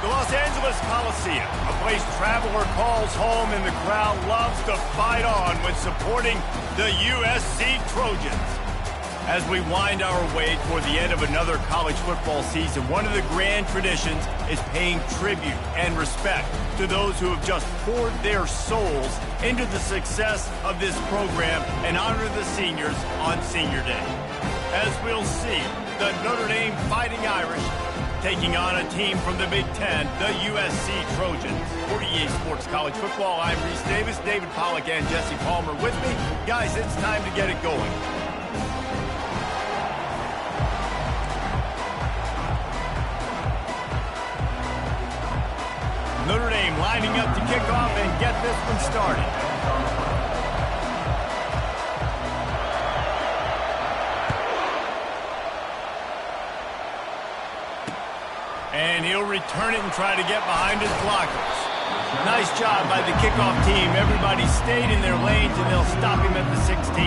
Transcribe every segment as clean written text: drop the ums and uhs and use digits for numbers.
The Los Angeles Coliseum, a place traveler calls home and the crowd loves to fight on when supporting the USC Trojans. As we wind our way toward the end of another college football season, one of the grand traditions is paying tribute and respect to those who have just poured their souls into the success of this program and honor the seniors on Senior Day. As we'll see, the Notre Dame Fighting Irish taking on a team from the Big Ten, the USC Trojans. For EA Sports College Football, I'm Reese Davis, David Pollack, and Jesse Palmer with me. Guys, it's time to get it going. Notre Dame lining up to kick off and get this one started. And he'll return it and try to get behind his blockers. Nice job by the kickoff team. Everybody stayed in their lanes, and they'll stop him at the 16.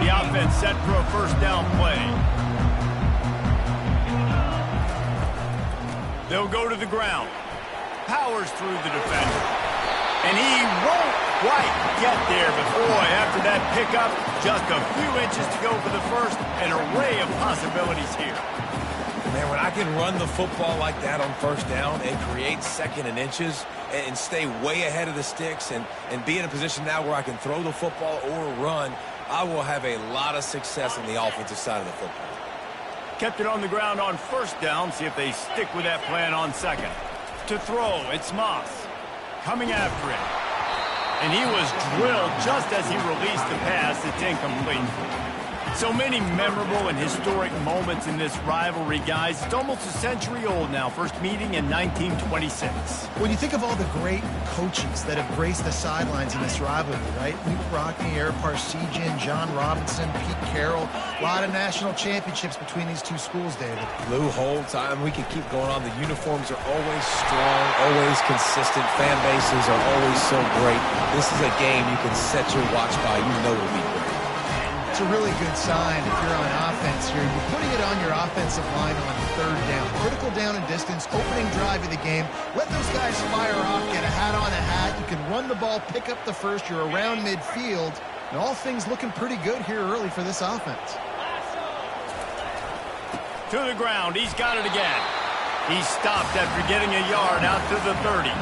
The offense set for a first down play. They'll go to the ground. Powers through the defender. And he won't quite get there, but boy, after that pickup, just a few inches to go for the first, an array of possibilities here. Man, when I can run the football like that on first down and create second and inches and stay way ahead of the sticks and be in a position now where I can throw the football or run, I will have a lot of success on the offensive side of the football. Kept it on the ground on first down. See if they stick with that plan on second. To throw, it's Moss coming after him. And he was drilled just as he released the pass. It's incomplete. So many memorable and historic moments in this rivalry, guys. It's almost a century old now. First meeting in 1926. When you think of all the great coaches that have graced the sidelines in this rivalry, right? Luke Rockne, Eric Parsegian, John Robinson, Pete Carroll. A lot of national championships between these two schools, David. Lou Holtz, we can keep going on. The uniforms are always strong, always consistent. Fan bases are always so great. This is a game you can set your watch by. You know it'll be great. It's a really good sign if you're on offense here. You're putting it on your offensive line on third down. Critical down and distance, opening drive of the game. Let those guys fire off, get a hat on a hat. You can run the ball, pick up the first. You're around midfield. And all things looking pretty good here early for this offense. To the ground. He's got it again. He stopped after getting a yard out to the 30.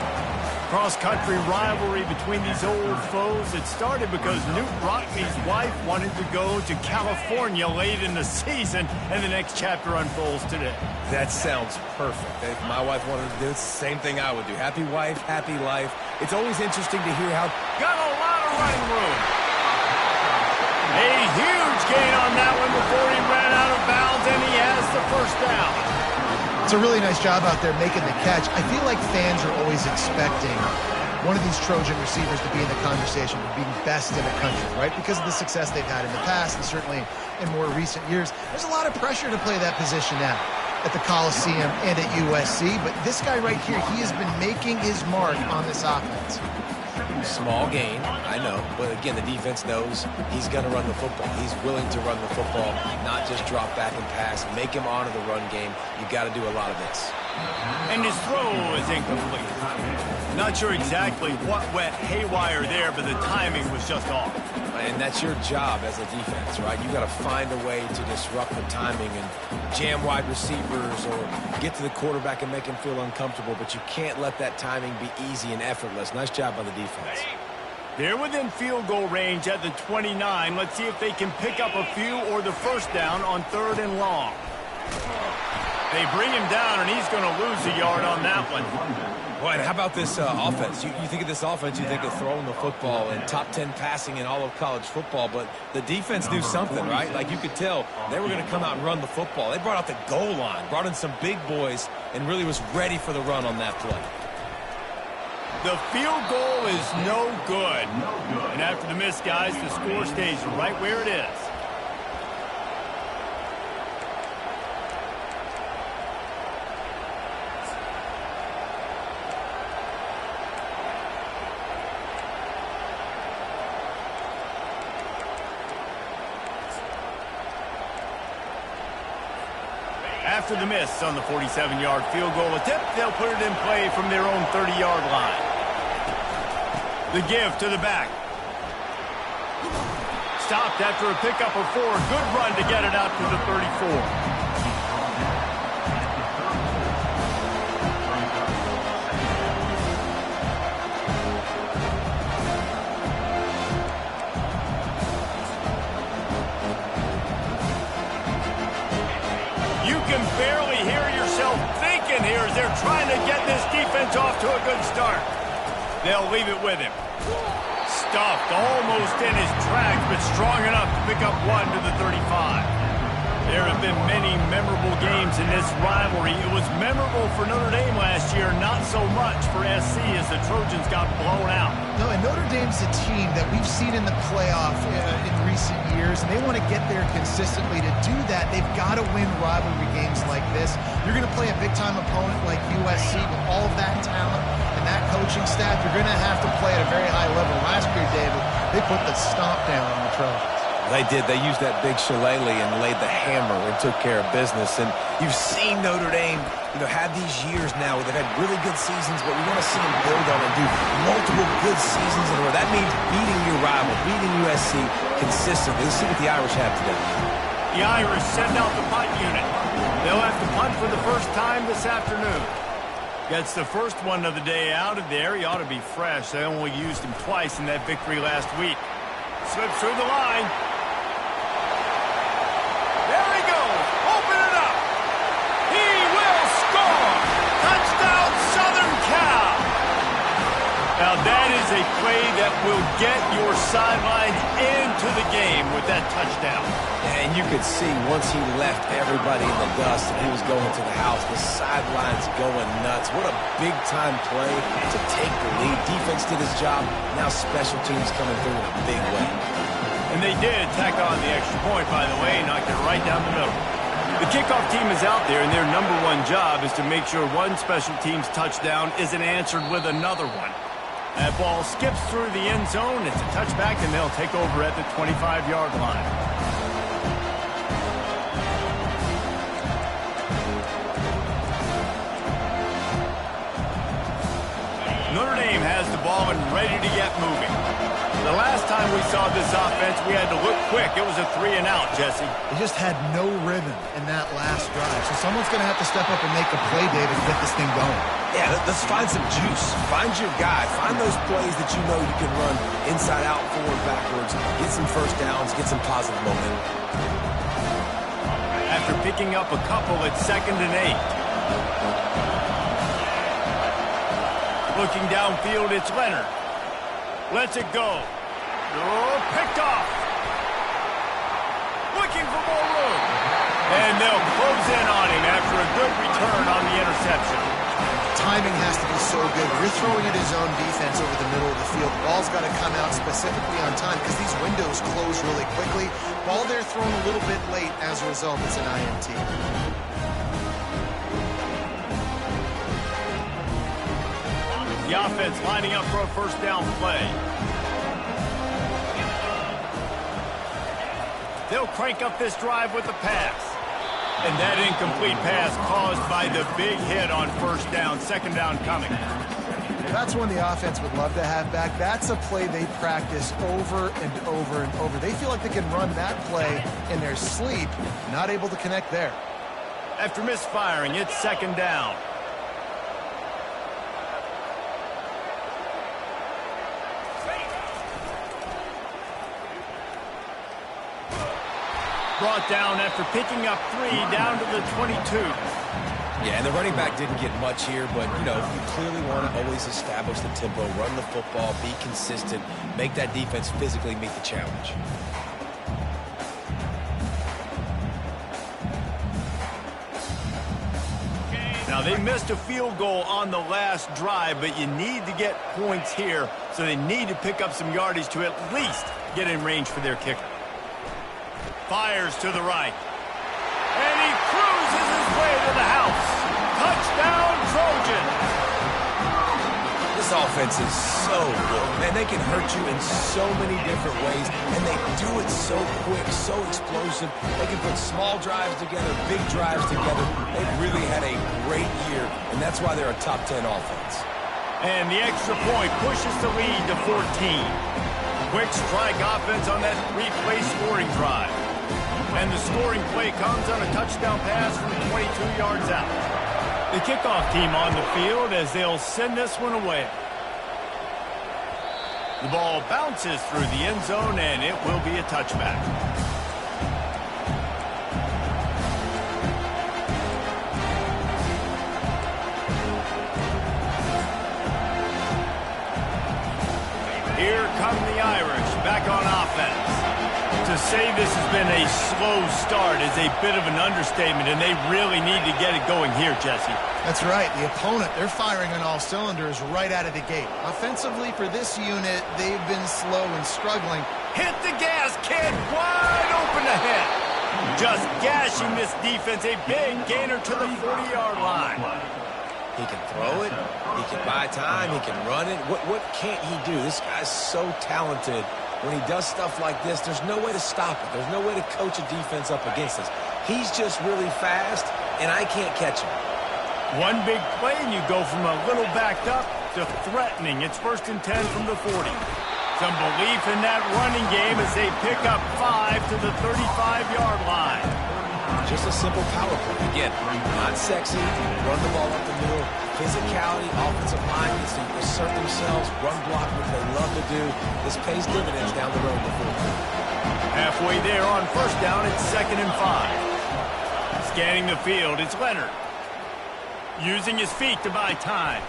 Cross-country rivalry between these old foes. It started because Newt Rockne's wife wanted to go to California late in the season, and the next chapter unfolds today. That sounds perfect. If my wife wanted to do it, it's the same thing I would do. Happy wife, happy life. It's always interesting to hear how... Got a lot of running room. A huge gain on that one before he ran out of bounds, and he has the first down. It's a really nice job out there making the catch. I feel like fans are always expecting one of these Trojan receivers to be in the conversation for being best in the country, right? Because of the success they've had in the past and certainly in more recent years. There's a lot of pressure to play that position now at the Coliseum and at USC, but this guy right here, he has been making his mark on this offense. Small gain, I know, but again, the defense knows he's going to run the football. He's willing to run the football, not just drop back and pass, make him honor the run game. You got to do a lot of this. And his throw is incomplete. Not sure exactly what went haywire there, but the timing was just off. And that's your job as a defense, right? You got to find a way to disrupt the timing and jam wide receivers or get to the quarterback and make him feel uncomfortable, but you can't let that timing be easy and effortless. Nice job by the defense. They're within field goal range at the 29. Let's see if they can pick up a few or the first down on third and long. They bring him down, and he's going to lose a yard on that one. Boy, and how about this offense? You think of this offense, you think of throwing the football and top 10 passing in all of college football, but the defense knew something, right? Like you could tell they were going to come out and run the football. They brought out the goal line, brought in some big boys, and really was ready for the run on that play. The field goal is no good. And after the miss, guys, the score stays right where it is. After the miss on the 47-yard field goal attempt, they'll put it in play from their own 30-yard line. The give to the back. Stopped after a pickup of 4. Good run to get it out to the 34. Can barely hear yourself thinking here as they're trying to get this defense off to a good start. They'll leave it with him. Stuffed almost in his tracks, but strong enough to pick up 1 to the 35. There have been many memorable games in this rivalry. It was memorable for Notre Dame last year, not so much for SC as the Trojans got blown out. No, and Notre Dame's a team that we've seen in the playoff in recent years, and they want to get there consistently. To do that, they've got to win rivalry games like this. You're going to play a big-time opponent like USC with all of that talent and that coaching staff. You're going to have to play at a very high level. Last year, David, they put the stomp down on the Trojans. They did. They used that big shillelagh and laid the hammer and took care of business. And you've seen Notre Dame, have these years now where they've had really good seasons, but we want to see them build on and do multiple good seasons in a row. That means beating your rival, beating USC consistently. Let's see what the Irish have today. The Irish send out the punt unit. They'll have to punt for the first time this afternoon. Gets the first one of the day out of there. He ought to be fresh. They only used him twice in that victory last week. Slips through the line. There he goes. Open it up. He will score. Touchdown, Southern Cal. Now that is a play that will get your sidelines into the game with that touchdown. And you could see once he left everybody in the dust and he was going to the house, the sidelines going nuts. What a big-time play to take the lead. Defense did his job. Now special teams coming through in a big way. And they did tack on the extra point, by the way, knocked it right down the middle. The kickoff team is out there, and their number one job is to make sure one special team's touchdown isn't answered with another one. That ball skips through the end zone. It's a touchback, and they'll take over at the 25-yard line. Notre Dame has the ball and ready to get moving. The last time we saw this offense, we had to look quick. It was a 3-and-out, Jesse. They just had no rhythm in that last drive. So someone's going to have to step up and make a play, David, to get this thing going. Yeah, let's find some juice. Find your guy. Find those plays that you know you can run inside out, forward, backwards. Get some first downs. Get some positive momentum. After picking up a couple, it's 2nd and 8. Looking downfield, it's Leonard. Lets it go. Oh, picked off. Looking for more room. And they'll close in on him after a good return on the interception. Timing has to be so good. You're throwing at his own defense over the middle of the field. The ball's got to come out specifically on time because these windows close really quickly. Ball there thrown a little bit late. As a result, it's an INT. The offense lining up for a first down play. They'll crank up this drive with a pass. And that incomplete pass caused by the big hit on first down. 2nd down coming. That's one the offense would love to have back. That's a play they practice over and over and over. They feel like they can run that play in their sleep. Not able to connect there. After misfiring, it's 2nd down. Brought down after picking up 3 down to the 22. Yeah, and the running back didn't get much here, but, you clearly want to always establish the tempo, run the football, be consistent, make that defense physically meet the challenge. Now, they missed a field goal on the last drive, but you need to get points here, so they need to pick up some yardage to at least get in range for their kicker. Fires to the right. And he cruises his way to the house. Touchdown, Trojans. The This offense is so good. Man, they can hurt you in so many different ways, and they do it so quick, so explosive. They can put small drives together, big drives together. They've really had a great year, and that's why they're a top 10 offense. And the extra point pushes the lead to 14. Quick strike offense on that three-play scoring drive. And the scoring play comes on a touchdown pass from 22 yards out. The kickoff team on the field as they'll send this one away. The ball bounces through the end zone, and it will be a touchback. Here come the Irish back on offense. To say this has been a slow start is a bit of an understatement, and they really need to get it going here, Jesse. That's right. The opponent, they're firing on all cylinders right out of the gate. Offensively, for this unit, they've been slow and struggling. Hit the gas, kid. Wide open ahead. Just gashing this defense. A big gainer to the 40-yard line. He can throw it. He can buy time. He can run it. What can't he do? This guy's so talented. When he does stuff like this, there's no way to stop it. There's no way to coach a defense up against us. He's just really fast, and I can't catch him. One big play, and you go from a little backed up to threatening. It's 1st and 10 from the 40. Some belief in that running game as they pick up 5 to the 35-yard line. Just a simple power play. Again, not sexy. Run the ball up the middle. Physicality, offensive line needs to assert themselves, run block, what they love to do. This pays dividends down the road in the fourth quarter. Halfway there on 1st down, it's 2nd and 5. Scanning the field, it's Leonard. Using his feet to buy time.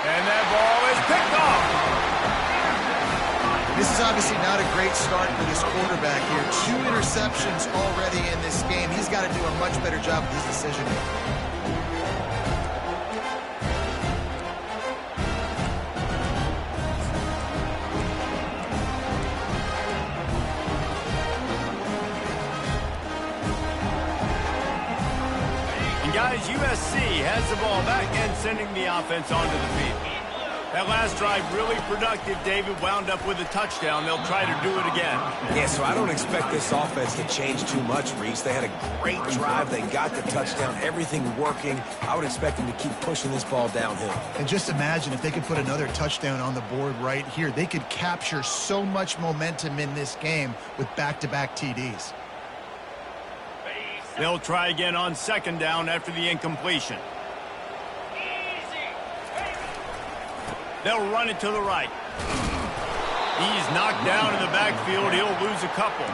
And that ball is picked off. This is obviously not a great start for this quarterback here. 2 interceptions already in this game. He's got to do a much better job with his decision making. Guys, USC has the ball back and sending the offense onto the field. That last drive really productive. David wound up with a touchdown. They'll try to do it again. Yeah, so I don't expect this offense to change too much, Reese. They had a great drive. They got the touchdown. Everything working. I would expect them to keep pushing this ball downhill. And just imagine if they could put another touchdown on the board right here. They could capture so much momentum in this game with back-to-back TDs. They'll try again on 2nd down after the incompletion. They'll run it to the right. He's knocked down in the backfield. He'll lose a couple.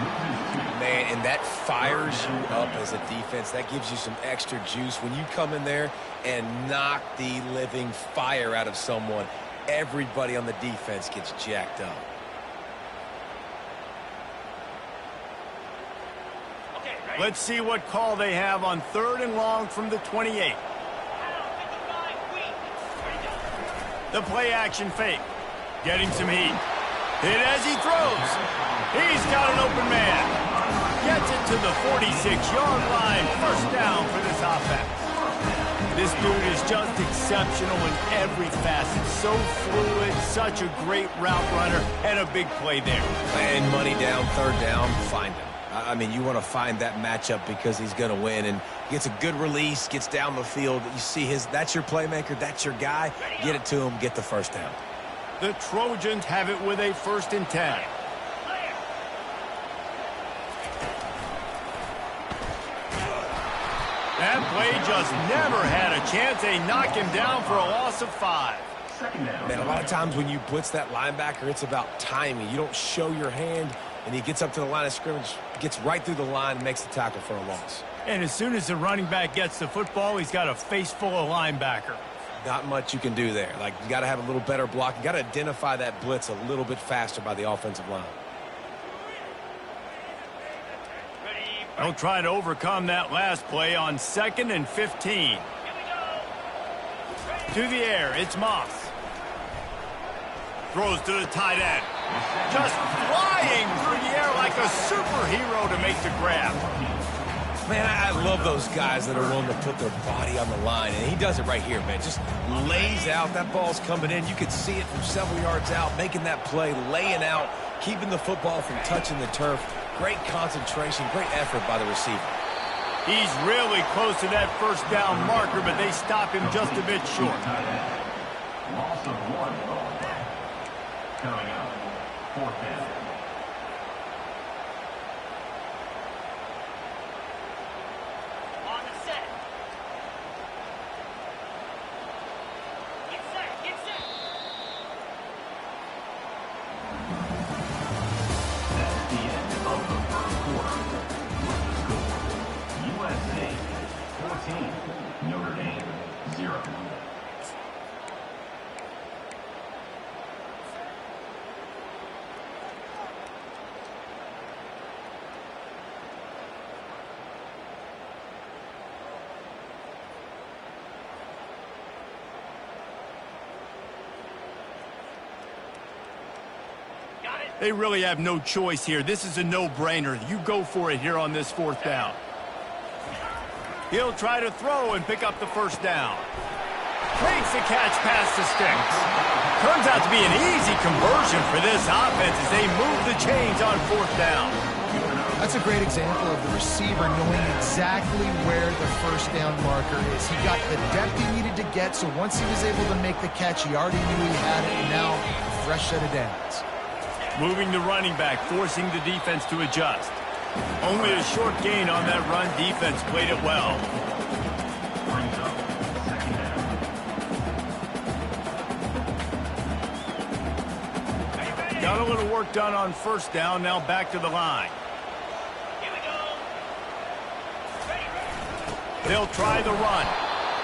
Man, and that fires you up as a defense. That gives you some extra juice. When you come in there and knock the living fire out of someone, everybody on the defense gets jacked up. Let's see what call they have on 3rd and long from the 28. The play action fake. Getting some heat. Hit as he throws. He's got an open man. Gets it to the 46-yard line. 1st down for this offense. This dude is just exceptional in every facet. So fluid, such a great route runner, and a big play there. And money down, 3rd down, find him. I mean, you want to find that matchup because he's going to win, and gets a good release, gets down the field. You see that's your playmaker, that's your guy. Get it to him, get the 1st down. The Trojans have it with a 1st and 10. That play just never had a chance. They knock him down for a loss of 5. Man, a lot of times when you blitz that linebacker, it's about timing. You don't show your hand, and he gets up to the line of scrimmage, gets right through the line, and makes the tackle for a loss. And as soon as the running back gets the football, he's got a face full of linebacker. Not much you can do there. Like, you got to have a little better block. You got to identify that blitz a little bit faster by the offensive line. They'll try to overcome that last play on 2nd and 15. To the air, it's Moss. Throws to the tight end. Just flying through the air like a superhero to make the grab. Man, I love those guys that are willing to put their body on the line, and he does it right here, man. Just lays out. That ball's coming in. You could see it from several yards out, making that play, laying out, keeping the football from touching the turf. Great concentration, great effort by the receiver. He's really close to that first down marker, but they stop him just a bit short. Loss of 1. Coming up, 4th down. USC 14, Notre Dame 0. They really have no choice here. This is a no-brainer. You go for it here on this 4th down. He'll try to throw and pick up the first down. Makes the catch past the sticks. Turns out to be an easy conversion for this offense as they move the chains on 4th down. That's a great example of the receiver knowing exactly where the first down marker is. He got the depth he needed to get, so once he was able to make the catch, he already knew he had it, and now a fresh set of downs. Moving the running back, forcing the defense to adjust. Only a short gain on that run. Defense played it well. Brings up 2nd down. Got a little work done on 1st down. Now back to the line. Here we go. They'll try the run.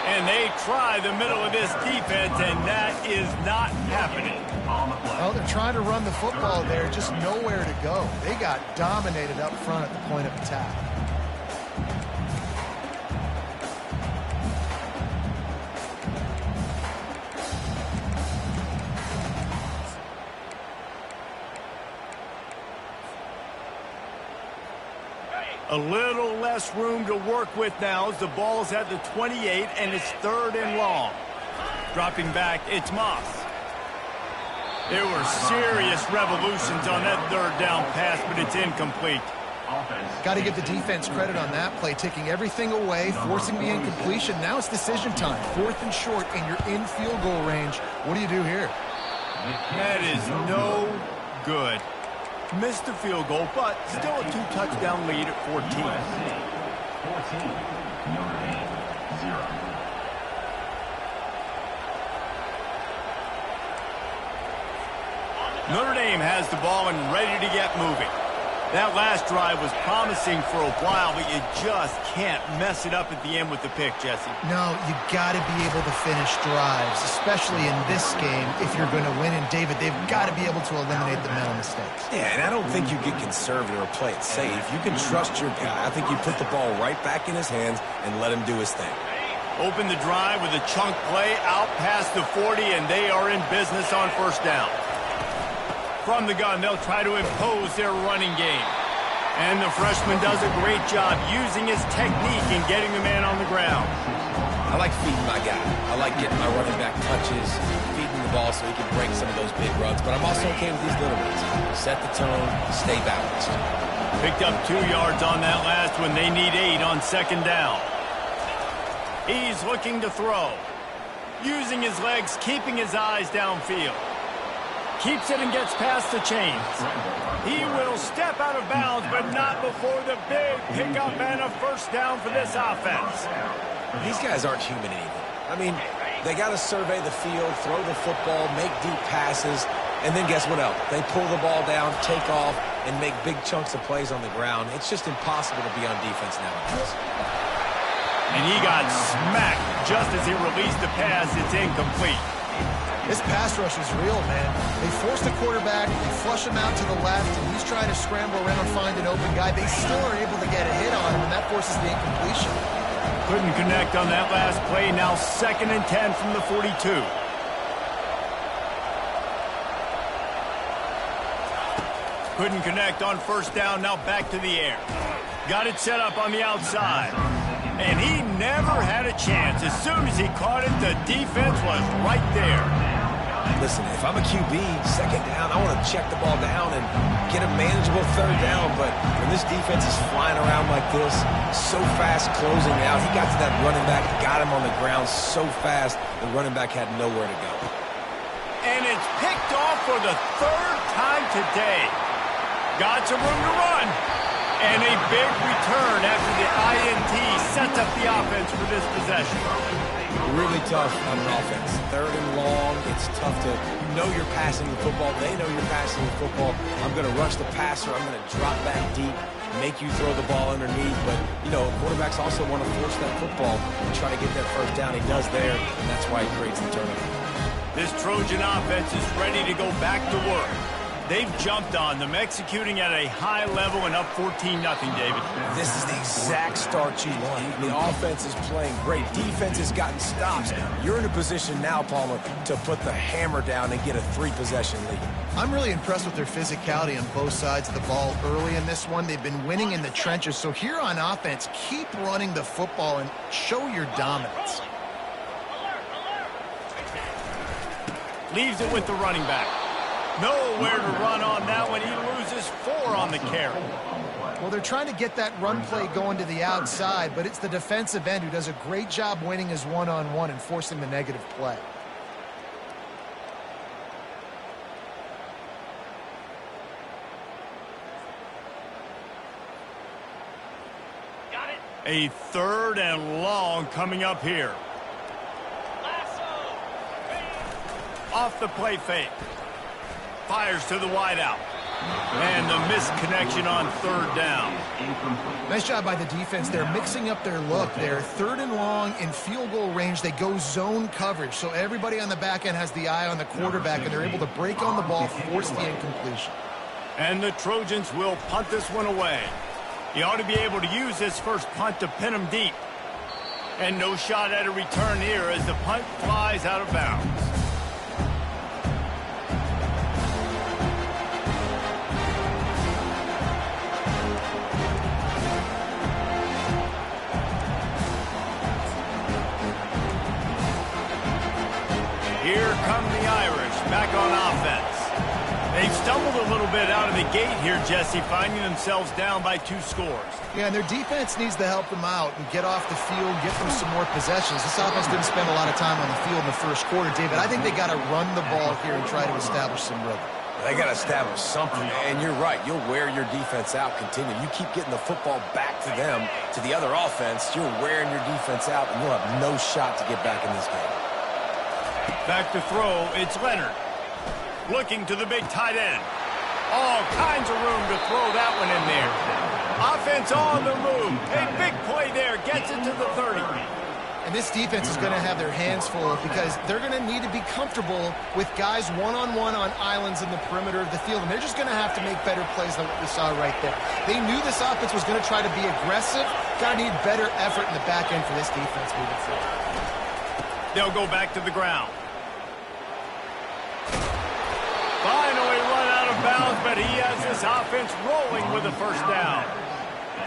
And they try the middle of this defense, and that is not happening. Well, they're trying to run the football there, just nowhere to go. They got dominated up front at the point of attack. A little less room to work with now as the ball's at the 28 and it's 3rd and long. Dropping back, it's Moss. There were serious revolutions on that 3rd down pass, but it's incomplete. Got to give the defense credit on that play, taking everything away, forcing the incompletion. Now it's decision time. 4th and short, and you're in field goal range. What do you do here? That is no good. Missed the field goal, but still a 2-touchdown lead at 14. 14, Notre Dame 0. Notre Dame has the ball and ready to get moving. That last drive was promising for a while, but you just can't mess it up at the end with the pick, Jesse. No, you got to be able to finish drives, especially in this game if you're going to win. And, David, they've got to be able to eliminate the mental mistakes. Yeah, and I don't think you get conservative or play it safe. You can trust your guy. I think you put the ball right back in his hands and let him do his thing. Open the drive with a chunk play out past the 40, and they are in business on 1st down. From the gun, they'll try to impose their running game. And the freshman does a great job using his technique and getting the man on the ground. I like feeding my guy. I like getting my running back touches, feeding the ball so he can break some of those big runs. But I'm also okay with these little ones. Set the tone, stay balanced. Picked up 2 yards on that last one. They need 8 on 2nd down. He's looking to throw. Using his legs, keeping his eyes downfield. Keeps it and gets past the chains. He will step out of bounds, but not before the big pickup and a 1st down for this offense. These guys aren't human anymore. I mean, they got to survey the field, throw the football, make deep passes, and then guess what else? They pull the ball down, take off, and make big chunks of plays on the ground. It's just impossible to be on defense nowadays. And he got smacked just as he released the pass. It's incomplete. This pass rush is real, man. They force the quarterback, they flush him out to the left, and he's trying to scramble around and find an open guy. They still are able to get a hit on him, and that forces the incompletion. Couldn't connect on that last play. Now 2nd and 10 from the 42. Couldn't connect on 1st down. Now back to the air. Got it set up on the outside. And he never had a chance. As soon as he caught it, the defense was right there. Listen, if I'm a QB, second down, I want to check the ball down and get a manageable third down. But when this defense is flying around like this, so fast closing out, he got to that running back, got him on the ground so fast, the running back had nowhere to go. And it's picked off for the third time today. Got some room to run. And a big return after the INT sets up the offense for this possession. Really tough on an offense. Third and long, it's tough to, you know you're passing the football, they know you're passing the football. I'm going to rush the passer, I'm going to drop back deep, make you throw the ball underneath. But, you know, quarterbacks also want to force that football and try to get that first down. He does there, and that's why he creates the turnover. This Trojan offense is ready to go back to work. They've jumped on them, executing at a high level and up 14-0, David. This is the exact start you want. The offense is playing great. Defense has gotten stops. You're in a position now, Palmer, to put the hammer down and get a 3-possession lead. I'm really impressed with their physicality on both sides of the ball early in this one. They've been winning in the trenches. So here on offense, keep running the football and show your dominance. Leaves it with the running back. Nowhere to run on that one. He loses 4 on the carry. Well, they're trying to get that run play going to the outside, but it's the defensive end who does a great job winning his one-on-one and forcing the negative play. Got it. A 3rd and long coming up here. Lasso. Off the play fake. Fires to the wideout. And the misconnection on 3rd down. Nice job by the defense. They're mixing up their look. They're 3rd and long in field goal range. They go zone coverage. So everybody on the back end has the eye on the quarterback, and they're able to break on the ball, force the incompletion. And the Trojans will punt this one away. He ought to be able to use this first punt to pin him deep. And no shot at a return here as the punt flies out of bounds. Here come the Irish back on offense. They've stumbled a little bit out of the gate here, Jesse, finding themselves down by 2 scores. Yeah, and their defense needs to help them out and get off the field, get them some more possessions. This offense didn't spend a lot of time on the field in the first quarter, David. I think they got to run the ball here and try to establish some rhythm. They got to establish something, and you're right. You'll wear your defense out, continue. You keep getting the football back to them, to the other offense, you're wearing your defense out, and you'll have no shot to get back in this game. Back to throw, it's Leonard. Looking to the big tight end. All kinds of room to throw that one in there. Offense on the move. A big play there, gets it to the 30. And this defense is going to have their hands full because they're going to need to be comfortable with guys one-on-one on islands in the perimeter of the field. And they're just going to have to make better plays than what we saw right there. They knew this offense was going to try to be aggressive. Got to need better effort in the back end for this defense moving forward. They'll go back to the ground. Finally run out of bounds, but he has this offense rolling with a first down.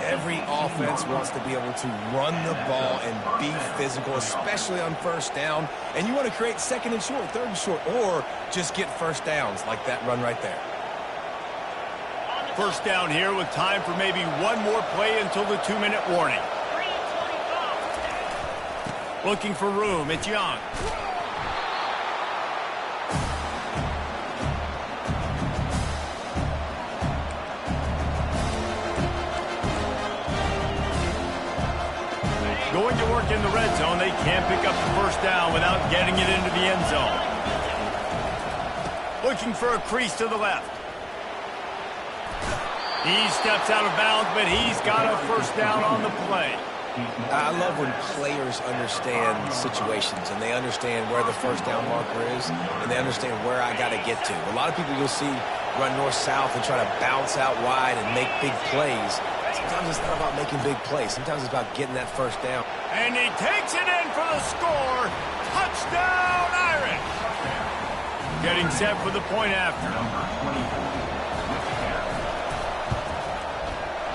Every offense wants to be able to run the ball and be physical, especially on first down. And you want to create 2nd and short, 3rd and short, or just get first downs like that run right there. First down here with time for maybe one more play until the 2-minute warning. Looking for room, it's Young. Going to work in the red zone, they can't pick up the first down without getting it into the end zone. Looking for a crease to the left. He steps out of bounds, but he's got a first down on the play. I love when players understand situations and they understand where the first down marker is and they understand where I got to get to. A lot of people you'll see run north-south and try to bounce out wide and make big plays. Sometimes it's not about making big plays. Sometimes it's about getting that first down. And he takes it in for the score. Touchdown, Irish. Getting set for the point after.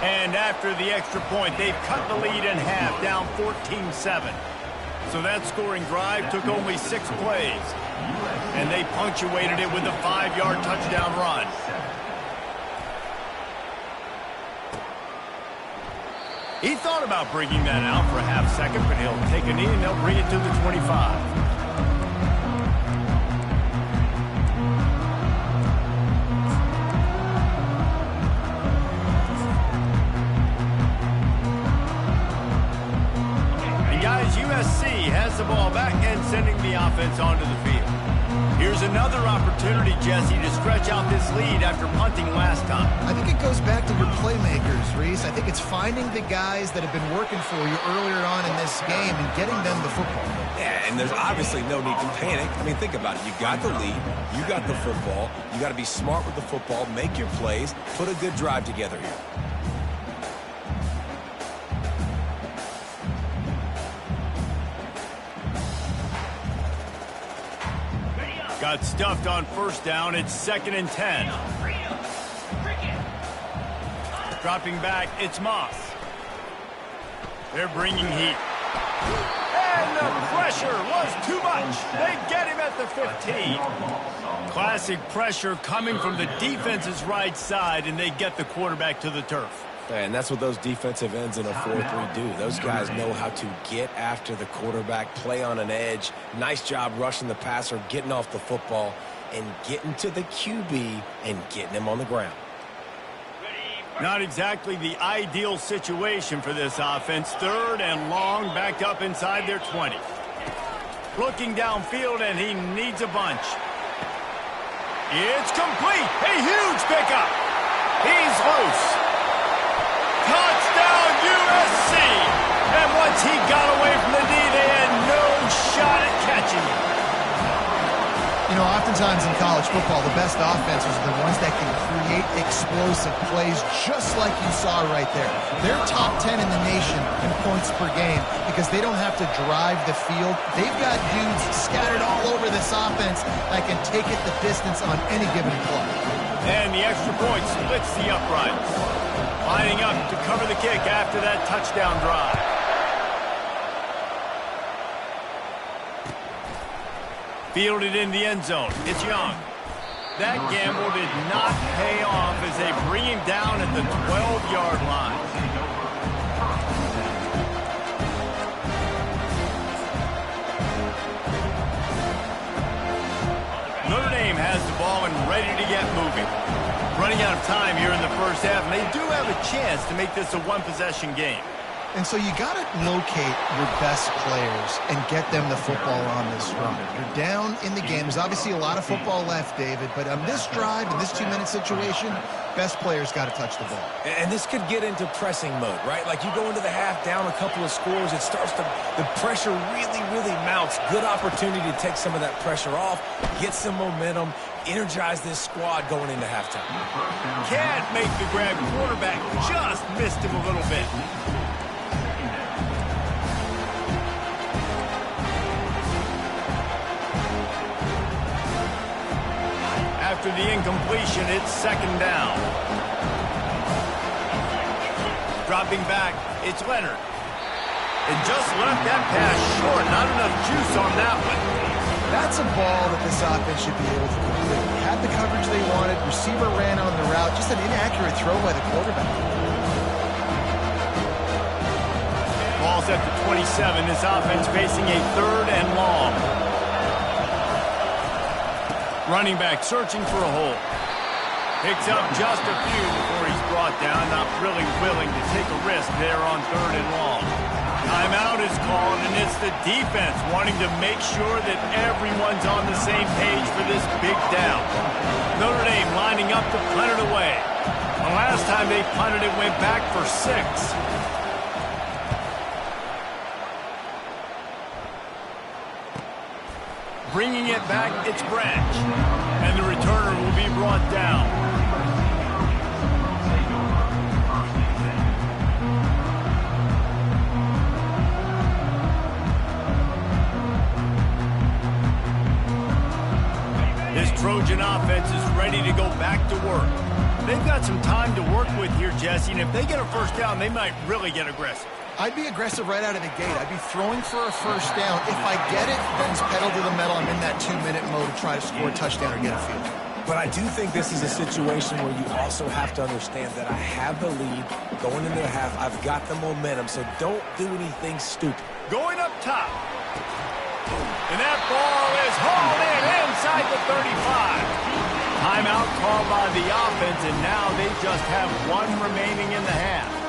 And after the extra point, they've cut the lead in half, down 14-7. So that scoring drive took only 6 plays. And they punctuated it with a 5-yard touchdown run. He thought about bringing that out for a half second, but he'll take a knee and they'll bring it to the 25. USC has the ball back and sending the offense onto the field. Here's another opportunity, Jesse, to stretch out this lead after punting last time. I think it goes back to your playmakers, Reese. I think it's finding the guys that have been working for you earlier on in this game and getting them the football. Yeah, and there's obviously no need to panic. I mean, think about it. You got the lead. You got the football. You got to be smart with the football, make your plays, put a good drive together here. Got stuffed on first down. It's 2nd and 10. Dropping back, it's Moss. They're bringing heat. And the pressure was too much. They get him at the 15. Classic pressure coming from the defense's right side, and they get the quarterback to the turf. And that's what those defensive ends in a 4-3 do. Those guys know how to get after the quarterback, play on an edge. Nice job rushing the passer, getting off the football, and getting to the QB and getting him on the ground. Not exactly the ideal situation for this offense. 3rd and long, backed up inside their 20. Looking downfield, and he needs a bunch. It's complete. A huge pickup. He's loose. Touchdown, USC! And once he got away from the D, they had no shot at catching him. You know, oftentimes in college football, the best offenses are the ones that can create explosive plays just like you saw right there. They're top 10 in the nation in points per game because they don't have to drive the field. They've got dudes scattered all over this offense that can take it the distance on any given play. And the extra point splits the uprights. Lining up to cover the kick after that touchdown drive. Fielded in the end zone. It's Young. That gamble did not pay off as they bring him down at the 12-yard line. Notre Dame has the ball and ready to get moving. Running out of time here in the first half, and they do have a chance to make this a one-possession game. And so you got to locate your best players and get them the football on this run. You're down in the game. There's obviously a lot of football left, David, but on this drive, in this 2-minute situation, best players got to touch the ball. And this could get into pressing mode, right? Like you go into the half down a couple of scores, it starts to, the pressure really mounts. Good opportunity to take some of that pressure off, get some momentum, energize this squad going into halftime. Can't make the grab. Quarterback just missed him a little bit. After the incompletion, it's 2nd down. Dropping back, it's Leonard. And just left that pass short. Not enough juice on that one. That's a ball that this offense should be able to complete. Had the coverage they wanted. Receiver ran on the route. Just an inaccurate throw by the quarterback. Ball's at the 27. This offense facing a 3rd and long. Running back searching for a hole. Picks up just a few before he's brought down. Not really willing to take a risk there on 3rd and long. Timeout is called, and it's the defense wanting to make sure that everyone's on the same page for this big down. Notre Dame lining up to punt it away. The last time they punted it went back for 6. Bringing it back, it's Branch. And the returner will be brought down. This Trojan offense is ready to go back to work. They've got some time to work with here, Jesse, and if they get a first down, they might really get aggressive. I'd be aggressive right out of the gate. I'd be throwing for a first down. If I get it, then it's pedal to the metal. I'm in that 2-minute mode to try to score a touchdown or get a field. But I do think this is a situation where you also have to understand that I have the lead going into the half. I've got the momentum, so don't do anything stupid. Going up top. And that ball is hauled in inside the 35. Timeout called by the offense, and now they just have one remaining in the half.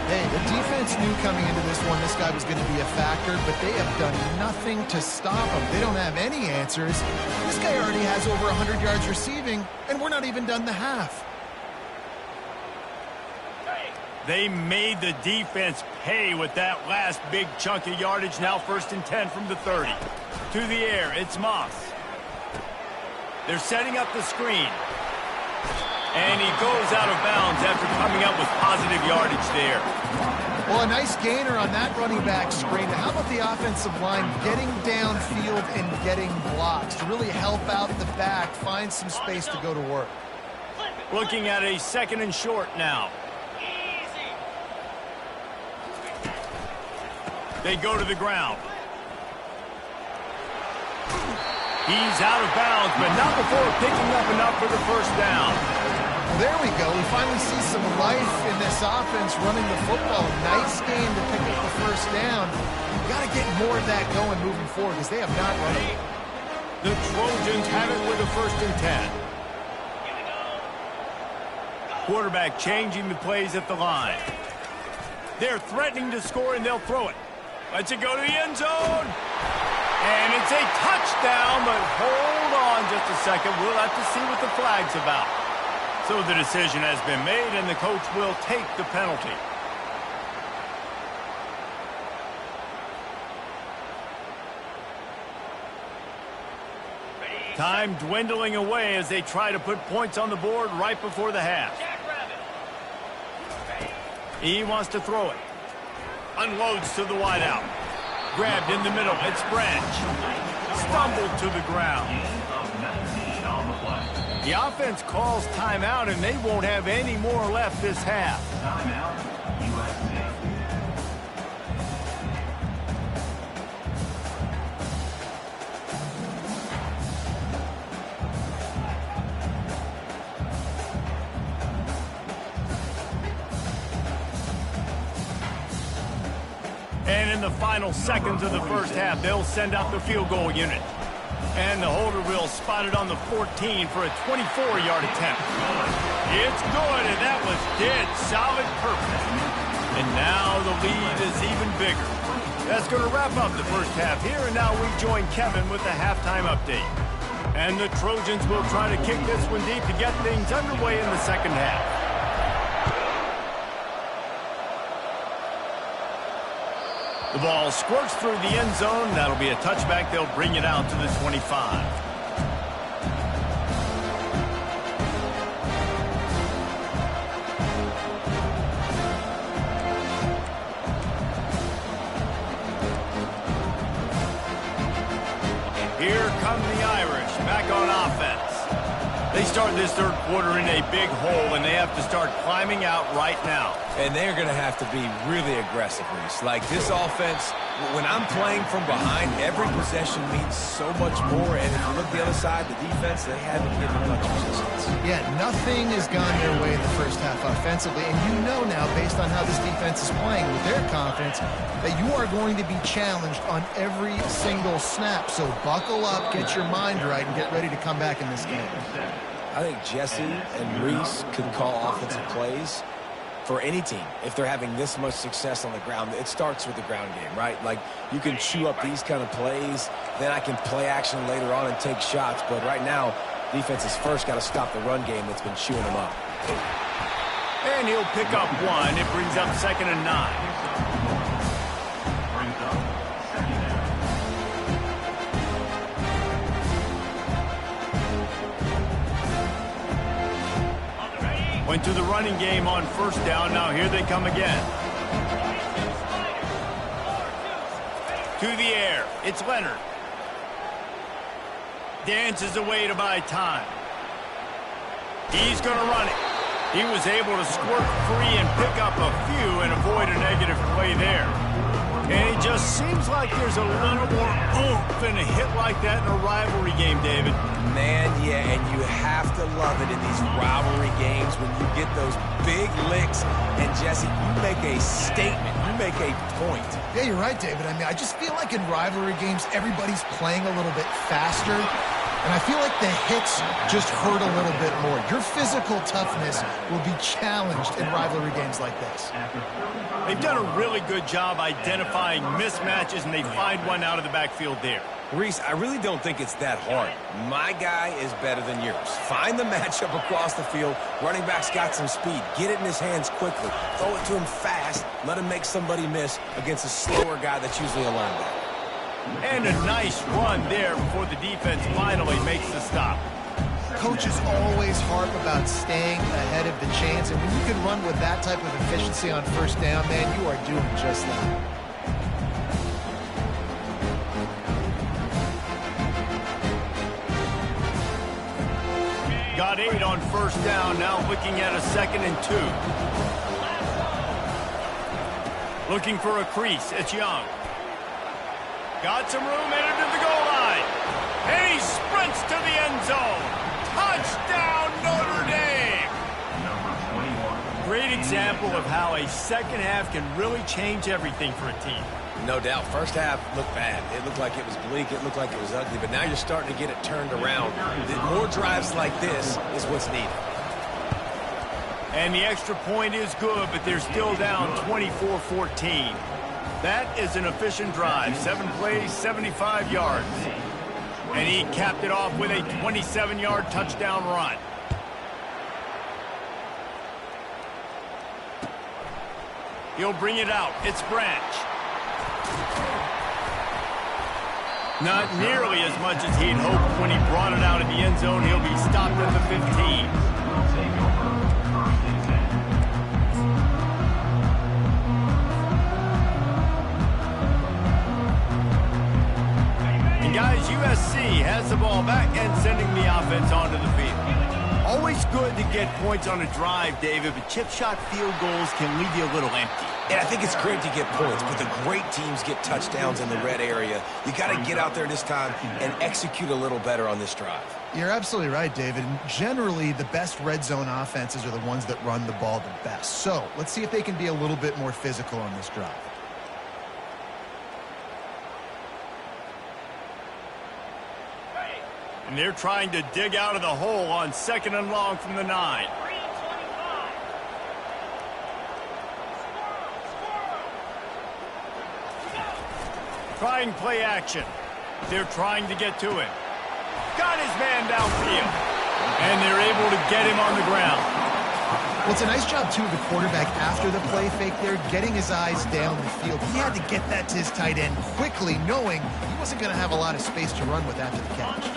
Hey, the defense knew coming into this one this guy was going to be a factor, but they have done nothing to stop him. They don't have any answers. This guy already has over 100 yards receiving, and we're not even done the half. They made the defense pay with that last big chunk of yardage. Now 1st and 10 from the 30. To the air, it's Moss. They're setting up the screen. And he goes out of bounds after coming up with positive yardage there. Well, a nice gainer on that running back screen. How about the offensive line getting downfield and getting blocks to really help out the back, find some space to go to work? Looking at a 2nd and short now. They go to the ground. He's out of bounds, but not before picking up enough for the first down. Well, there we go. We finally see some life in this offense running the football. Nice game to pick up the first down. You've got to get more of that going moving forward because they have not run it. The Trojans have it with a 1st and 10. Quarterback changing the plays at the line. They're threatening to score, and they'll throw it. Let's it go to the end zone. And it's a touchdown, but hold on just a second. We'll have to see what the flag's about. So the decision has been made, and the coach will take the penalty. Time dwindling away as they try to put points on the board right before the half. He wants to throw it. Unloads to the wideout. Grabbed in the middle. It's Branch. Stumbled to the ground. The offense calls timeout, and they won't have any more left this half. Timeout, USC. And in the final seconds of the first half, they'll send out the field goal unit. And the holder will spot it on the 14 for a 24-yard attempt. It's good, and that was dead solid purpose. And now the lead is even bigger. That's going to wrap up the first half here, and now we join Kevin with the halftime update. And the Trojans will try to kick this one deep to get things underway in the second half. The ball squirts through the end zone. That'll be a touchback. They'll bring it out to the 25. Here come the Irish back on offense. They start this third quarter in a big hole, and they have to start climbing out right now. And they're going to have to be really aggressive, Reese. Like this offense, when I'm playing from behind, every possession means so much more. And if you look the other side, the defense, they haven't given much resistance. Yeah, nothing has gone their way in the first half offensively. And you know now, based on how this defense is playing with their confidence, that you are going to be challenged on every single snap. So buckle up, get your mind right, and get ready to come back in this game. I think Jesse and Reese could call offensive plays for any team if they're having this much success on the ground. It starts with the ground game, right? Like, you can chew up these kind of plays, then I can play action later on and take shots. But right now, defense has first got to stop the run game that's been chewing them up. And he'll pick up one. It brings up 2nd and 9. Brings up 2nd down. Went to the running game on first down. Now here they come again. To the air. It's Leonard. Dances away to buy time. He's going to run it. He was able to squirt free and pick up a few and avoid a negative play there. And it just seems like there's a little more oomph in a hit like that in a rivalry game, David. Man, yeah, and you have to love it in these rivalry games when you get those big licks. And, Jesse, you make a statement. You make a point. Yeah, you're right, David. I mean, I just feel like in rivalry games, everybody's playing a little bit faster. And I feel like the hits just hurt a little bit more. Your physical toughness will be challenged in rivalry games like this. They've done a really good job identifying mismatches, and they find one out of the backfield there. Reese, I really don't think it's that hard. My guy is better than yours. Find the matchup across the field. Running back's got some speed. Get it in his hands quickly. Throw it to him fast. Let him make somebody miss against a slower guy that's usually a linebacker. And a nice run there before the defense finally makes the stop. Coaches always harp about staying ahead of the chains, and when you can run with that type of efficiency on first down, man, you are doing just that. Got 8 on first down, now looking at a 2nd and 2. Looking for a crease, it's Young. Got some room, headed to the goal line. And he sprints to the end zone. Touchdown, Notre Dame! Number 21. Great example of how a second half can really change everything for a team. No doubt. First half looked bad. It looked like it was bleak. It looked like it was ugly. But now you're starting to get it turned around. More drives like this is what's needed. And the extra point is good, but they're still down 24-14. That is an efficient drive. 7 plays, 75 yards. And he capped it off with a 27-yard touchdown run. He'll bring it out. It's Branch. Not nearly as much as he'd hoped when he brought it out of the end zone. He'll be stopped at the 15. Guys, USC has the ball back and sending the offense onto the field. Always good to get points on a drive, David, but chip shot field goals can leave you a little empty. And I think it's great to get points, but the great teams get touchdowns in the red area. You got to get out there this time and execute a little better on this drive. You're absolutely right, David. Generally, the best red zone offenses are the ones that run the ball the best. So let's see if they can be a little bit more physical on this drive. And they're trying to dig out of the hole on 2nd and long from the 9. Trying play action. They're trying to get to him. Got his man downfield. And they're able to get him on the ground. Well, it's a nice job, too, of the quarterback after the play fake there, getting his eyes down the field. He had to get that to his tight end quickly, knowing he wasn't going to have a lot of space to run with after the catch.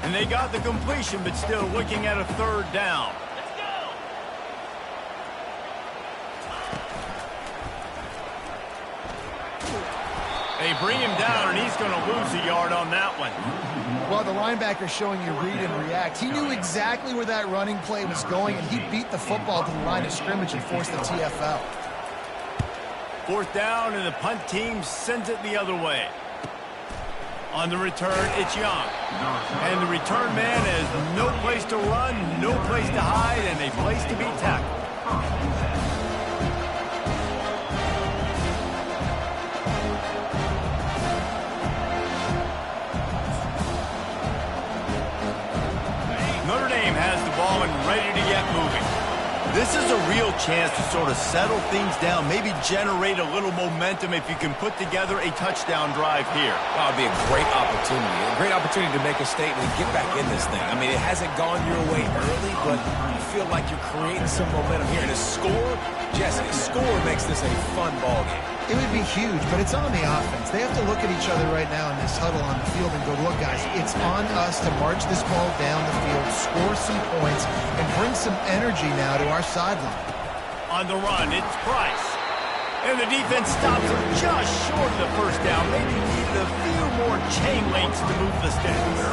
And they got the completion, but still looking at a 3rd down. Let's go! They bring him down, and he's going to lose a yard on that one. Well, the linebacker showing you read and react. He knew exactly where that running play was going, and he beat the football to the line of scrimmage and forced the TFL. 4th down, and the punt team sends it the other way. On the return, it's Young. And the return man has no place to run, no place to hide, and a place to be tackled. Notre Dame has the ball and ready to get moving. This is a real chance to sort of settle things down, maybe generate a little momentum if you can put together a touchdown drive here. Well, it'd be a great opportunity to make a statement and get back in this thing. I mean, it hasn't gone your way early, but you feel like you're creating some momentum here. And a score, Jesse, a score makes this a fun ball game. It would be huge, but it's on the offense. They have to look at each other right now in this huddle on the field and go, look, guys, it's on us to march this ball down the field, score some points, and bring some energy now to our sideline. On the run, it's Price. And the defense stops him just short of the first down. Maybe need a few more chain links to move the sticks.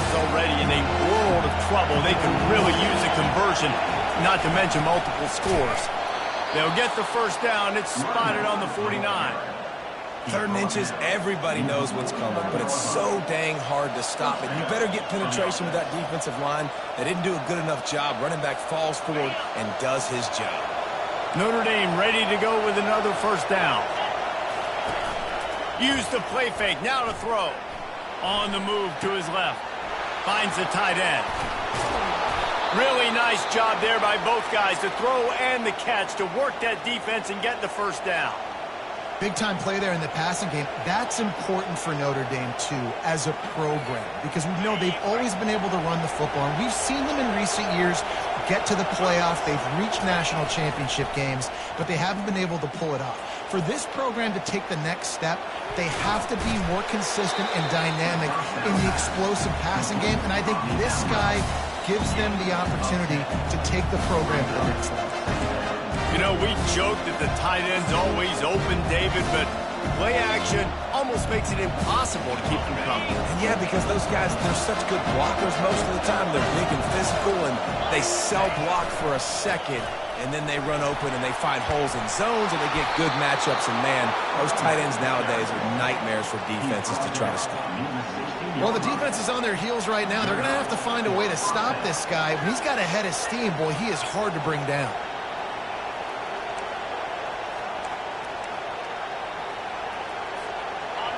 is already in a world of trouble. They could really use a conversion, not to mention multiple scores. They'll get the first down. It's spotted on the 49. 3rd and inches, everybody knows what's coming, but it's so dang hard to stop it. You better get penetration with that defensive line. They didn't do a good enough job. Running back falls forward and does his job. Notre Dame ready to go with another first down. Use the play fake, now to throw. On the move to his left. Finds the tight end. Really nice job there by both guys, the throw and the catch, to work that defense and get the first down. Big-time play there in the passing game. That's important for Notre Dame, too, as a program, because we know they've always been able to run the football, and we've seen them in recent years get to the playoff. They've reached national championship games, but they haven't been able to pull it off. For this program to take the next step, they have to be more consistent and dynamic in the explosive passing game, and I think this guy gives them the opportunity to take the program to the next level. You know, we joke that the tight end's always open, David, but play action almost makes it impossible to keep them coming. And yeah, because those guys, they're such good blockers most of the time. They're big and physical, and they sell block for a second, and then they run open and they find holes in zones, and they get good matchups. And, man, those tight ends nowadays are nightmares for defenses to try to stop. Well, the defense is on their heels right now. They're going to have to find a way to stop this guy. When he's got a head of steam, boy, he is hard to bring down.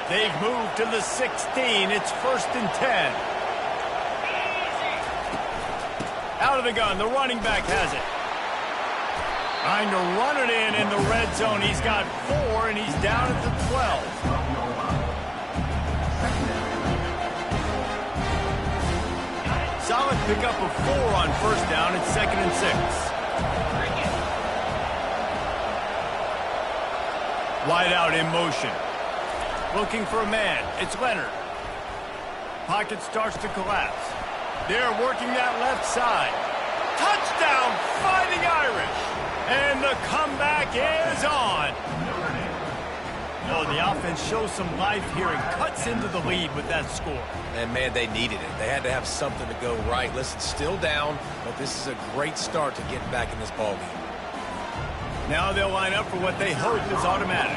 They've moved to the 16. It's 1st and 10. Out of the gun. The running back has it. Trying to run it in the red zone. He's got 4, and he's down at the 12. Solid pickup of 4 on first down. It's 2nd and 6. Wide out in motion. Looking for a man. It's Leonard. Pocket starts to collapse. They're working that left side. Touchdown, Fighting Irish. And the comeback is on. Oh, the offense shows some life here and cuts into the lead with that score. And, man, they needed it. They had to have something to go right. Listen, still down, but this is a great start to getting back in this ballgame. Now they'll line up for what they hope is automatic.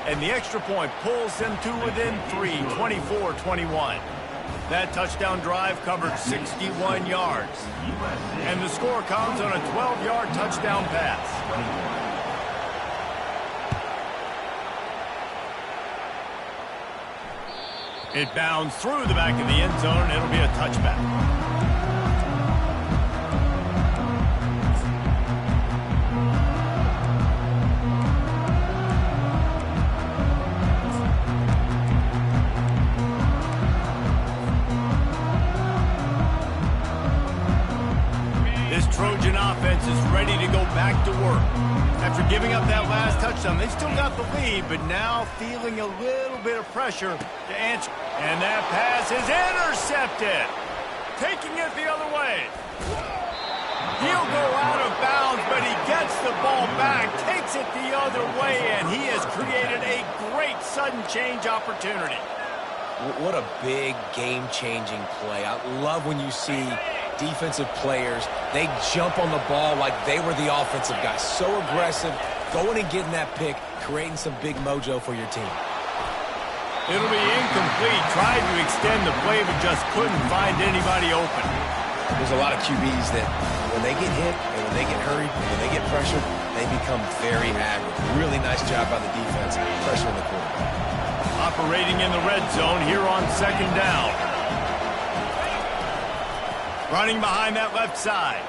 And the extra point pulls them to within 3, 24-21. That touchdown drive covered 61 yards. And the score comes on a 12-yard touchdown pass. It bounds through the back of the end zone, and it'll be a touchback. Trojan offense is ready to go back to work. After giving up that last touchdown, they still got the lead, but now feeling a little bit of pressure to answer. And that pass is intercepted. Taking it the other way. He'll go out of bounds, but he gets the ball back, takes it the other way, and he has created a great sudden change opportunity. What a big game-changing play. I love when you see defensive players, they jump on the ball like they were the offensive guys. So aggressive, going and getting that pick, creating some big mojo for your team. It'll be incomplete. Tried to extend the play, but just couldn't find anybody open. There's a lot of QBs that when they get hit and when they get hurried and when they get pressured, they become very aggressive. Really nice job by the defense, pressuring the quarterback. Operating in the red zone here on 2nd down. Running behind that left side.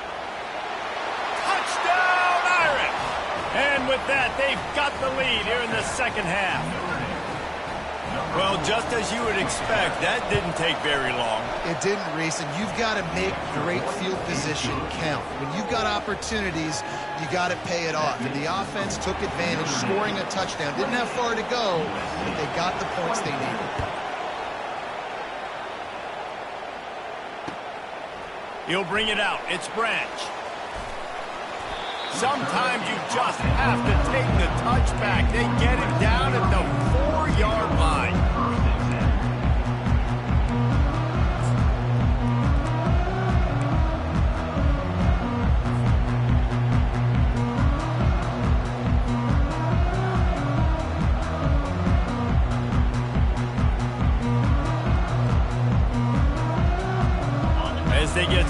Touchdown, Irish! And with that, they've got the lead here in the second half. Well, just as you would expect, that didn't take very long. It didn't, Reese, and you've got to make great field position count. When you've got opportunities, you got to pay it off. And the offense took advantage, scoring a touchdown. Didn't have far to go, but they got the points they needed. He'll bring it out. It's Branch. Sometimes you just have to take the touchback. They get it down at the 4-yard line.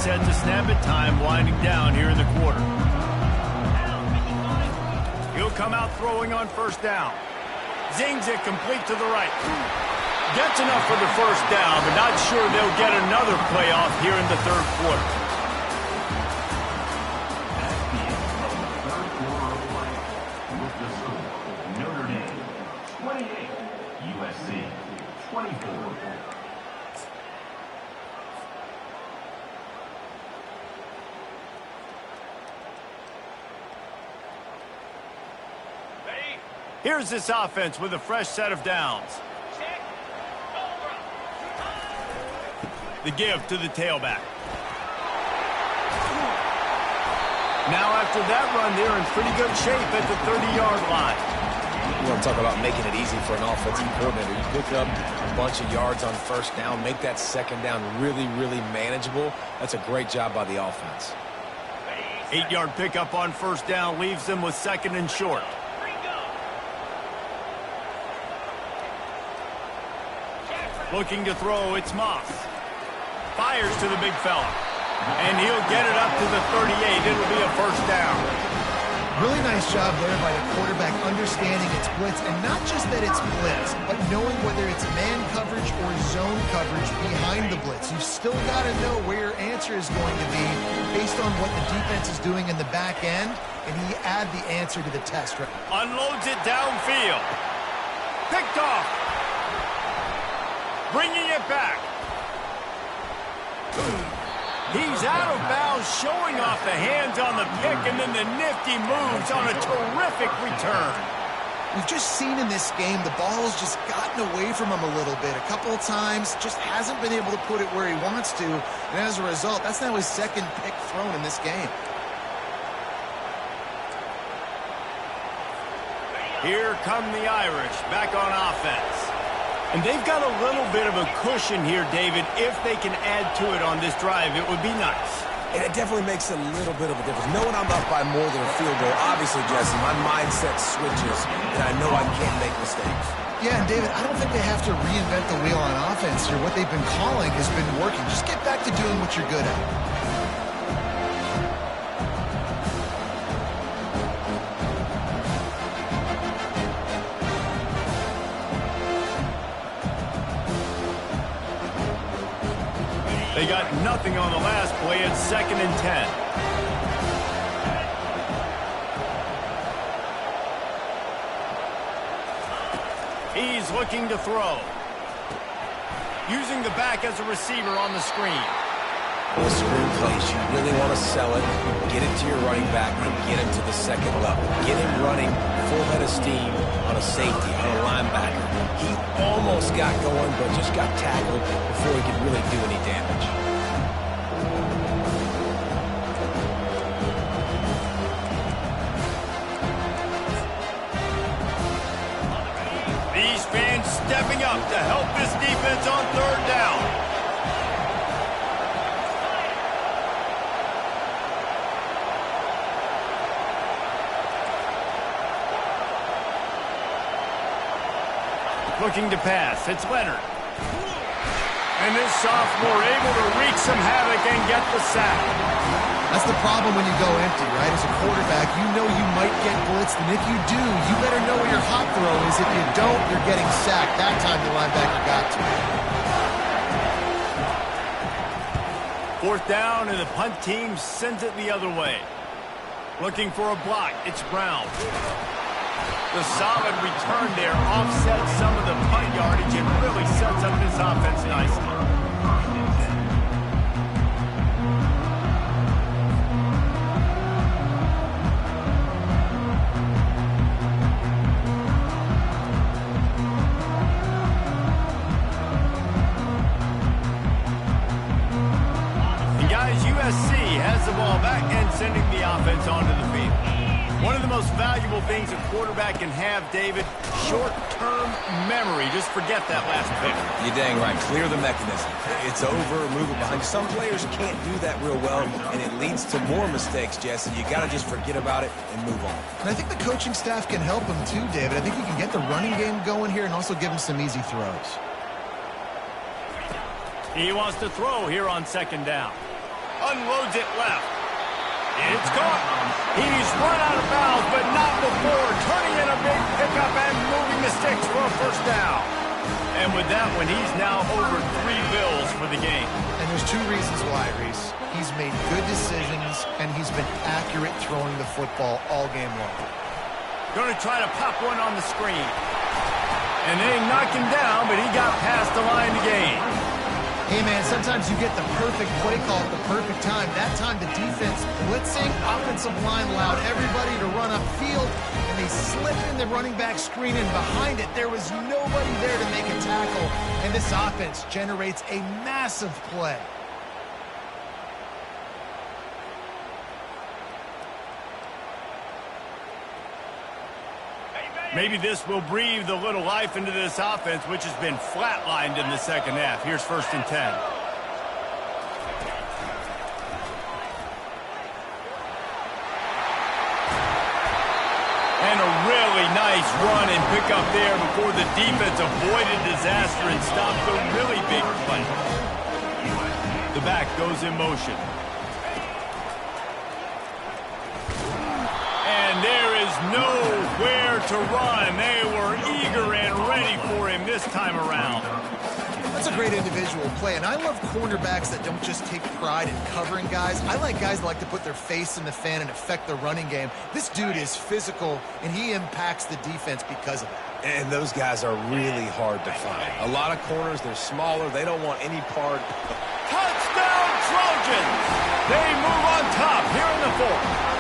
set to snap at time, winding down here in the quarter. He'll come out throwing on first down. Zings it complete to the right. Gets enough for the first down, but not sure they'll get another playoff here in the third quarter. Notre Dame 28, USC 24. Here's this offense with a fresh set of downs. The give to the tailback. Now after that run, they're in pretty good shape at the 30-yard line. You want to talk about making it easy for an offensive coordinator. You pick up a bunch of yards on first down, make that second down really, really manageable. That's a great job by the offense. 8-yard pickup on first down leaves them with second and short. Looking to throw, it's Moss. Fires to the big fella. And he'll get it up to the 38. It'll be a first down. Really nice job there by the quarterback understanding it's blitz, and not just that it's blitz, but knowing whether it's man coverage or zone coverage behind the blitz. You've still got to know where your answer is going to be based on what the defense is doing in the back end, and he add the answer to the test. Unloads it downfield. Picked off. Bringing it back. He's out of bounds, showing off the hands on the pick, and then the nifty moves on a terrific return. We've just seen in this game the ball has just gotten away from him a little bit. A couple of times, just hasn't been able to put it where he wants to, and as a result, that's now his second pick thrown in this game. Here come the Irish, back on offense. And they've got a little bit of a cushion here, David. If they can add to it on this drive, it would be nice. And it definitely makes a little bit of a difference. Knowing I'm up by more than a field goal, obviously, Jesse, my mindset switches, and I know I can't make mistakes. Yeah, and David, I don't think they have to reinvent the wheel on offense here. What they've been calling has been working. Just get back to doing what you're good at. They got nothing on the last play. It's 2nd and 10. He's looking to throw. Using the back as a receiver on the screen. The screen plays, you really want to sell it, get it to your running back, and get him to the second level. Get him running full head of steam on a safety, on a linebacker. He almost got going, but just got tackled before he could really do any damage. These fans stepping up to help this defense on third down. Looking to pass. It's Leonard. And this sophomore able to wreak some havoc and get the sack. That's the problem when you go empty, right? As a quarterback, you know you might get blitzed, and if you do, you better know where your hot throw is. If you don't, you're getting sacked. That time the linebacker got to. 4th down, and the punt team sends it the other way. Looking for a block. It's Brown. The solid return there offsets some of the punt yardage and really sets up this offense nicely. And guys, USC has the ball back and sending the offense onto the field. One of the most valuable things a quarterback can have, David, short-term memory. Just forget that last pick. You're dang right. Clear the mechanism. It's over, move it behind. Some players can't do that real well, and it leads to more mistakes, Jesse. You got to just forget about it and move on. And I think the coaching staff can help him too, David. I think you can get the running game going here and also give him some easy throws. He wants to throw here on 2nd down. A unloads it left. It's caught. He's run out of bounds, but not before turning in a big pickup and moving the sticks for a first down. And with that one, he's now over 3 bills for the game. And there's 2 reasons why, Reese. He's made good decisions, and he's been accurate throwing the football all game long. Going to try to pop one on the screen. And they knocked him down, but he got past the line to gain. Hey, man, sometimes you get the perfect play call at the perfect time. That time the defense blitzing, offensive line allowed everybody to run upfield, and they slip in the running back screen, and behind it there was nobody there to make a tackle, and this offense generates a massive play. Maybe this will breathe a little life into this offense, which has been flatlined in the second half. Here's 1st and 10. And a really nice run and pick up there before the defense avoided disaster and stopped the really big play. The back goes in motion. And there is nowhere to run. They were eager and ready for him this time around. That's a great individual play, and I love cornerbacks that don't just take pride in covering guys. I like guys that like to put their face in the fan and affect the running game. This dude is physical, and he impacts the defense because of that. And those guys are really hard to find. A lot of corners, they're smaller. They don't want any part. Touchdown, Trojans! They move on top here in the 4th.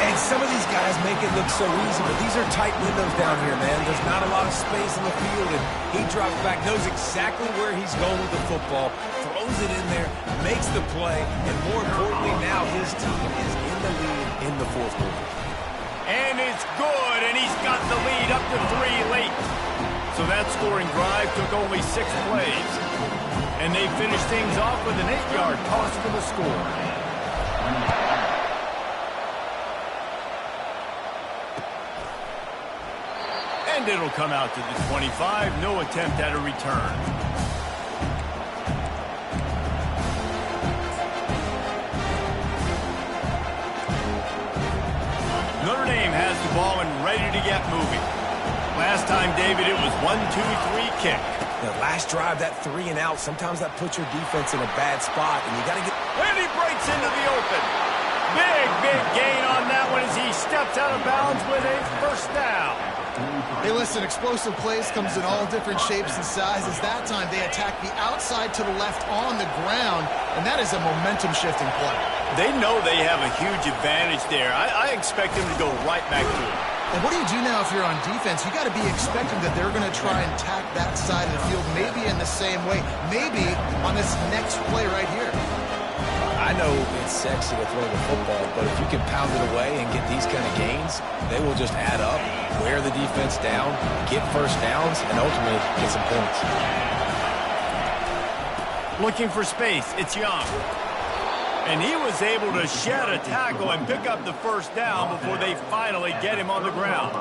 And some of these guys make it look so easy, but these are tight windows down here, man. There's not a lot of space in the field, and he drops back, knows exactly where he's going with the football, throws it in there, makes the play, and more importantly, now his team is in the lead in the 4th quarter. And it's good, and he's got the lead up to 3 late. So that scoring drive took only 6 plays. And they finished things off with an 8-yard toss for the score. And it'll come out to the 25. No attempt at a return. Notre Dame has the ball and ready to get moving. Last time, David, it was 1-2-3 kick. The last drive, that 3 and out, sometimes that puts your defense in a bad spot, and you got to get... And he breaks into the open. Big gain on that one as he steps out of bounds with a first down. Hey, listen, explosive plays comes in all different shapes and sizes. That time, they attack the outside to the left on the ground, and that is a momentum-shifting play. They know they have a huge advantage there. I expect them to go right back to it. And what do you do now if you're on defense? You got to be expecting that they're going to try and attack that side of the field, maybe in the same way, maybe on this next play right here. I know it's sexy to throw the football, but if you can pound it away and get these kind of gains, they will just add up, wear the defense down, get first downs, and ultimately get some points. Looking for space, it's Young. And he was able to shed a tackle and pick up the first down before they finally get him on the ground.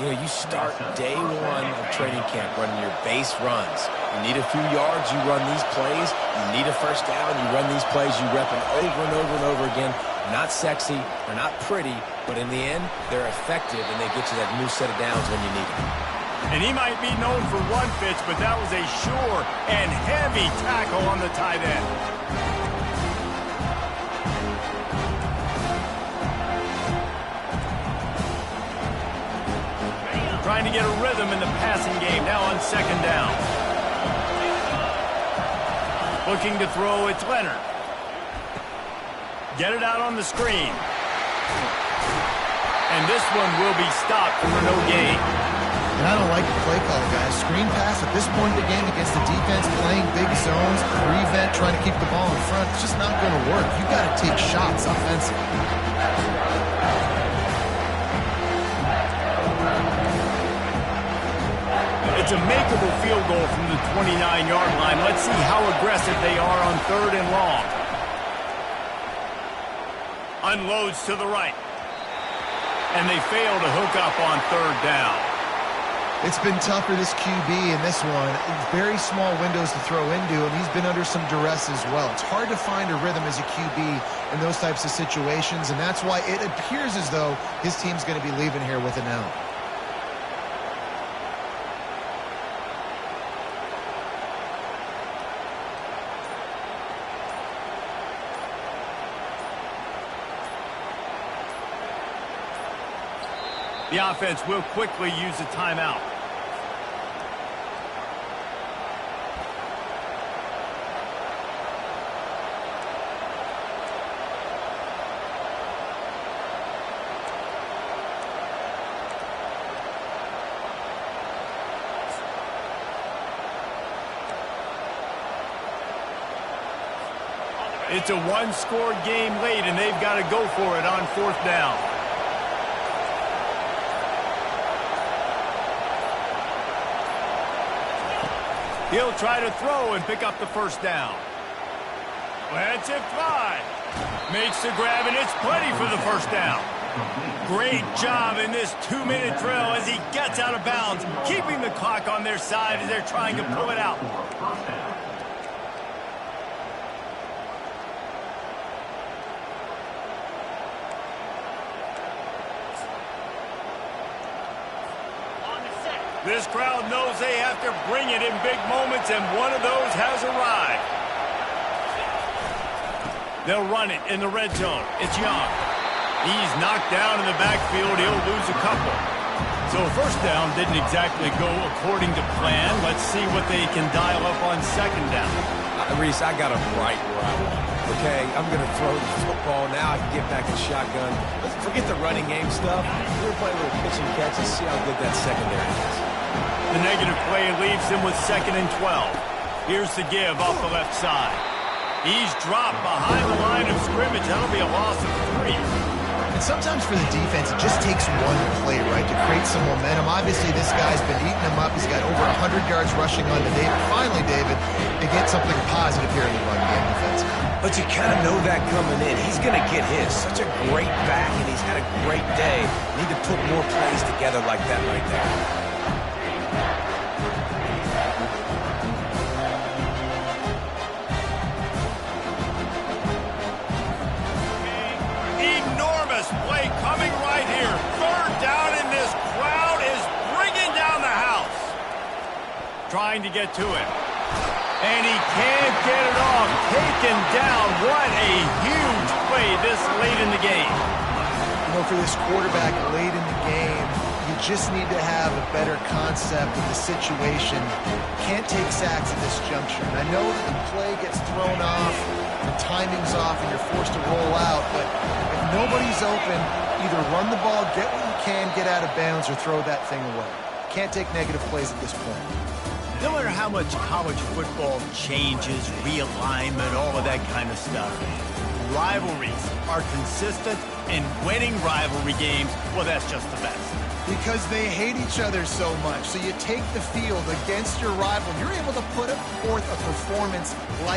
You know, you start day 1 of training camp running your base runs. You need a few yards, you run these plays. You need a first down, you run these plays. You rep them over and over and over again. Not sexy, they're not pretty, but in the end, they're effective, and they get you that new set of downs when you need them. And he might be known for one pitch, but that was a sure and heavy tackle on the tight end. Trying to get a rhythm in the passing game now on second down. Looking to throw, it's Leonard. Get it out on the screen. And this one will be stopped for no gain. And I don't like the play call, guys. Screen pass at this point in the game against the defense, playing big zones, prevent, trying to keep the ball in front. It's just not going to work. You've got to take shots offensively. It's a makeable field goal from the 29-yard line. Let's see how aggressive they are on 3rd and long. Unloads to the right. And they fail to hook up on 3rd down. It's been tough for this QB in this one. Very small windows to throw into, and he's been under some duress as well. It's hard to find a rhythm as a QB in those types of situations, and that's why it appears as though his team's going to be leaving here with an L. The offense will quickly use a timeout. It's a one-score game late, and they've got to go for it on 4th down. He'll try to throw and pick up the 1st down. Lets it fly. Makes the grab, and it's plenty for the 1st down. Great job in this 2-minute drill as he gets out of bounds, keeping the clock on their side as they're trying to pull it out. This crowd knows they have to bring it in big moments, and one of those has arrived. They'll run it in the red zone. It's Young. He's knocked down in the backfield. He'll lose a couple. So 1st down didn't exactly go according to plan. Let's see what they can dial up on 2nd down. Reese, I got him right where I want him. Okay, I'm going to throw the football. Now I can get back in shotgun. Let's forget the running game stuff. We're playing a little pitch and catch and see how good that secondary is. The negative play leaves him with 2nd and 12. Here's the give off the left side. He's dropped behind the line of scrimmage. That'll be a loss of 3. And sometimes for the defense, it just takes one play, right, to create some momentum. Obviously, this guy's been eating him up. He's got over 100 yards rushing onto David. Finally, David, to get something positive here in the run game defensively. But you kind of know that coming in. He's going to get his. Such a great back, and he's had a great day. Need to put more plays together like that right there. Play coming right here. 3rd down, and this crowd is bringing down the house. Trying to get to it. And he can't get it off. Taken down. What a huge play this late in the game. You know, for this quarterback late in the game, you just need to have a better concept of the situation. Can't take sacks at this juncture. And I know that the play gets thrown off, the timing's off, and you're forced to roll out, but if nobody's open, either run the ball, get what you can, get out of bounds, or throw that thing away. Can't take negative plays at this point. No matter how much college football changes, realignment, all of that kind of stuff, rivalries are consistent, and winning rivalry games, well, that's just the best. Because they hate each other so much. So you take the field against your rival, you're able to put forth a performance like